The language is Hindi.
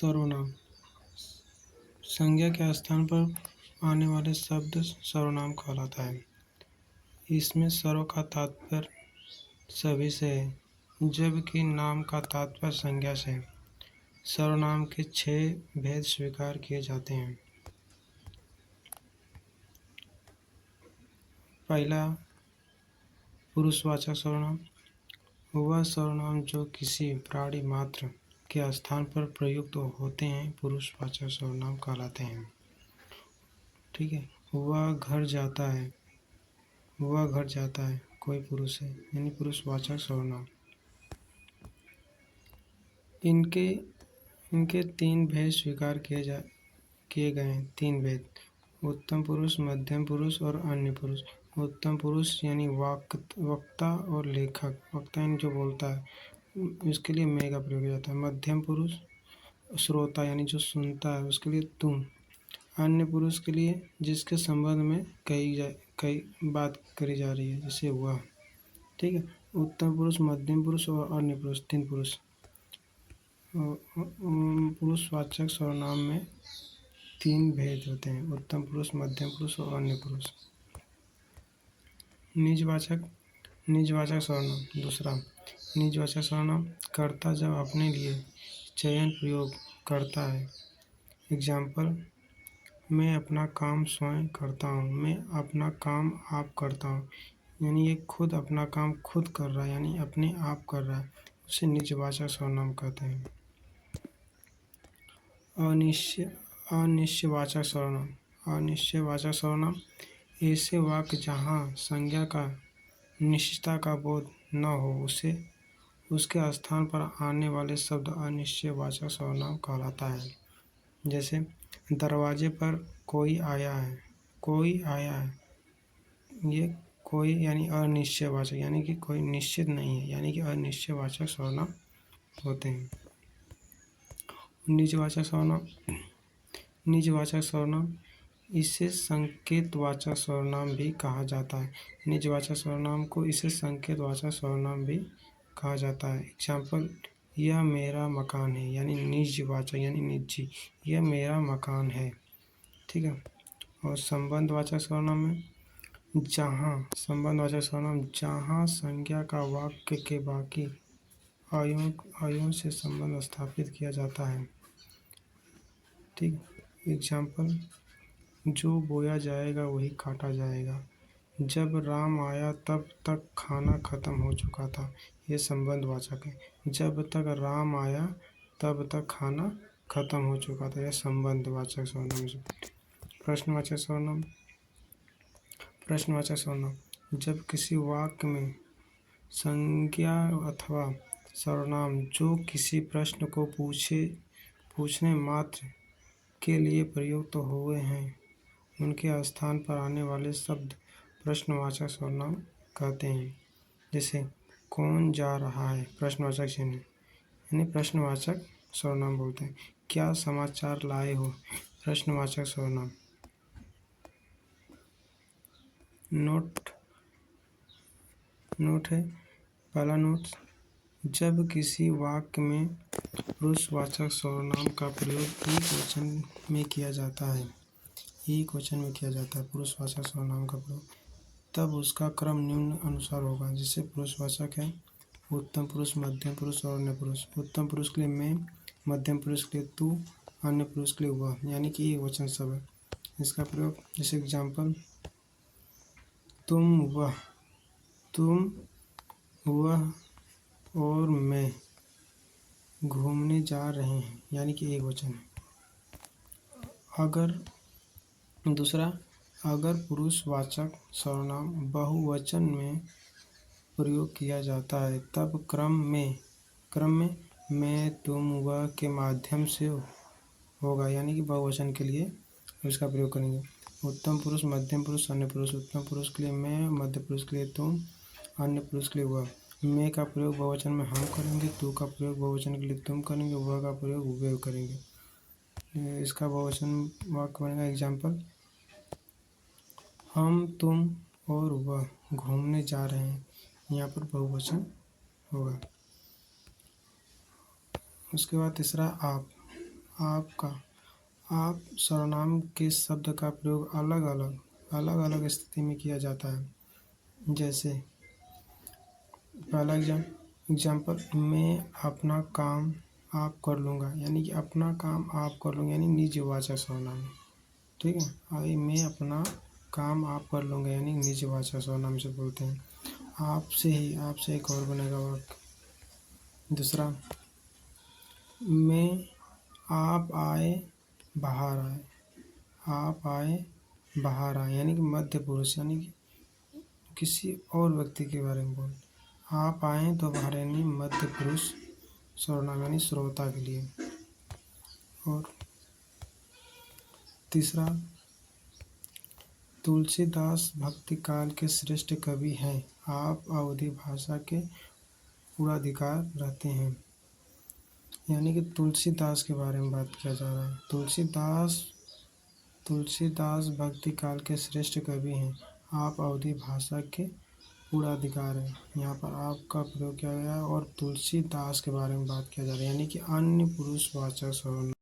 सर्वनाम संज्ञा के स्थान पर आने वाले शब्द सर्वनाम कहलाता है। इसमें सर्व का तात्पर्य सभी से है, जबकि नाम का तात्पर्य संज्ञा से है। सर्वनाम के 6 भेद स्वीकार किए जाते हैं। पहला, पुरुषवाचक सर्वनाम। वह सर्वनाम जो किसी प्राणी मात्र के स्थान पर प्रयुक्त होते हैं पुरुषवाचक सर्वनाम कहलाते हैं। ठीक है। वह घर जाता है, वह घर जाता है कोई पुरुष है, यानी पुरुषवाचक सर्वनाम। इनके 3 भेद स्वीकार किए गए हैं। 3 भेद: उत्तम पुरुष, मध्यम पुरुष और अन्य पुरुष। उत्तम पुरुष यानी वक्ता और लेखक। वक्ता यानी जो बोलता है, इसके लिए मैं का प्रयोग किया जाता है। मध्यम पुरुष श्रोता यानी जो सुनता है, उसके लिए तुम। अन्य पुरुष के लिए जिसके संबंध में कई बात करी जा रही है, जैसे वह। ठीक है। उत्तम पुरुष, मध्यम पुरुष और अन्य पुरुष, 3 पुरुष। पुरुषवाचक सर्वनाम में 3 भेद होते हैं: उत्तम पुरुष, मध्यम पुरुष और अन्य पुरुष। निजवाचक सर्वनाम। दूसरा, निजवाचक सर्वनाम कर्ता जब अपने लिए चयन प्रयोग करता है। एग्जाम्पल: मैं अपना काम स्वयं करता हूँ, मैं अपना काम आप करता हूँ। यानी ये खुद अपना काम खुद कर रहा है, यानी अपने आप कर रहा है, उसे निजवाचक सर्वनाम कहते हैं। अनिश्चयवाचक सर्वनाम। अनिश्चयवाचक सर्वनाम ऐसे वाक्य जहाँ संज्ञा का निश्चितता का बोध न हो, उसके स्थान पर आने वाले शब्द अनिश्चयवाचक सर्वनाम कहलाता है। जैसे दरवाजे पर कोई आया है, कोई आया है। ये कोई यानी अनिश्चयवाचक, यानी कि कोई निश्चित नहीं है, यानी कि अनिश्चयवाचक सर्वनाम होते हैं। निजवाचक सर्वनाम इसे संकेतवाचक सर्वनाम भी कहा जाता है। निजवाचक सर्वनाम को इसे संकेतवाचक सर्वनाम भी कहा जाता है। एग्जाम्पल: यह मेरा मकान है, यानी निजवाचक यानी निजी, यह मेरा मकान है। ठीक है। और संबंधवाचक सर्वनाम में संबंधवाचक सर्वनाम जहाँ संज्ञा का वाक्य के बाकी अवयवों से संबंध स्थापित किया जाता है। ठीक। एग्जाम्पल: जो बोया जाएगा वही काटा जाएगा। जब राम आया तब तक खाना खत्म हो चुका था। ये संबंधवाचक है। जब तक राम आया तब तक खाना खत्म हो चुका था, यह संबंधवाचक सर्वनाम। प्रश्नवाचक सर्वनाम जब किसी वाक्य में संज्ञा अथवा सर्वनाम जो किसी प्रश्न को पूछने मात्र के लिए प्रयुक्त हुए हैं, उनके स्थान पर आने वाले शब्द प्रश्नवाचक सर्वनाम कहते हैं। जैसे कौन जा रहा है, प्रश्नवाचक चिन्ह, यानी प्रश्नवाचक सर्वनाम बोलते हैं। क्या समाचार लाए हो, प्रश्नवाचक सर्वनाम। नोट है पहला नोट: जब किसी वाक्य में पुरुषवाचक सर्वनाम का प्रयोग एकवचन में किया जाता है, पुरुषवाचक सर्वनाम का प्रयोग, तब उसका क्रम निम्न अनुसार होगा। जैसे पुरुषवाचक है उत्तम पुरुष, मध्यम पुरुष और अन्य पुरुष। उत्तम पुरुष के लिए मैं, मध्यम पुरुष के लिए तू, अन्य पुरुष के लिए वह, यानी कि ये वचन सब है। इसका प्रयोग जैसे एग्जाम्पल: तुम, वह और मैं घूमने जा रहे हैं, यानी कि एक वचन है। अगर पुरुषवाचक सर्वनाम बहुवचन में प्रयोग किया जाता है, तब क्रम में मैं, तुम, वह के माध्यम से होगा, यानी कि बहुवचन के लिए इसका प्रयोग करेंगे। उत्तम पुरुष, मध्यम पुरुष, अन्य पुरुष। उत्तम पुरुष के लिए मैं, मध्य पुरुष के लिए तुम, अन्य पुरुष के लिए वह। मैं का प्रयोग बहुवचन में हम करेंगे, तू का प्रयोग बहुवचन के लिए तुम करेंगे, वह का प्रयोग वे करेंगे। इसका बहुवचन वाक्य बनेगा। एग्जाम्पल: हम, तुम और वह घूमने जा रहे हैं, यहाँ पर बहुवचन होगा। उसके बाद तीसरा आपका। आप सर्वनाम के शब्द का प्रयोग अलग अलग स्थिति में किया जाता है। जैसे पहला एग्जाम्पल, मैं अपना काम आप कर लूँगा, यानी कि अपना काम आप कर लूँगा यानी निजवाचक सर्वनाम है। ठीक है, आगे मैं अपना काम आप कर लूँगा यानी निजवाचक सर्वनाम से बोलते हैं। आपसे एक और बनेगा वाक्य। दूसरा, मैं आप आए बाहर आए, आप आए बाहर आए यानी कि मध्य पुरुष, यानी कि किसी और व्यक्ति के बारे में बोल। आप आए तो बाहर यानी मध्य पुरुष सर्वनाम यानी श्रोता के लिए। और तीसरा, तुलसीदास भक्ति काल के श्रेष्ठ कवि हैं। आप अवधी भाषा के पूर्वाधिकार रहते हैं, यानी कि तुलसीदास के बारे में बात किया जा रहा है। तुलसीदास भक्ति काल के श्रेष्ठ कवि हैं। आप अवधी भाषा के पूर्वाधिकार है। यहाँ पर आप का प्रयोग किया गया है और तुलसीदास के बारे में बात किया जा रहा है, यानी कि अन्य पुरुषवाचक सर्वनाम।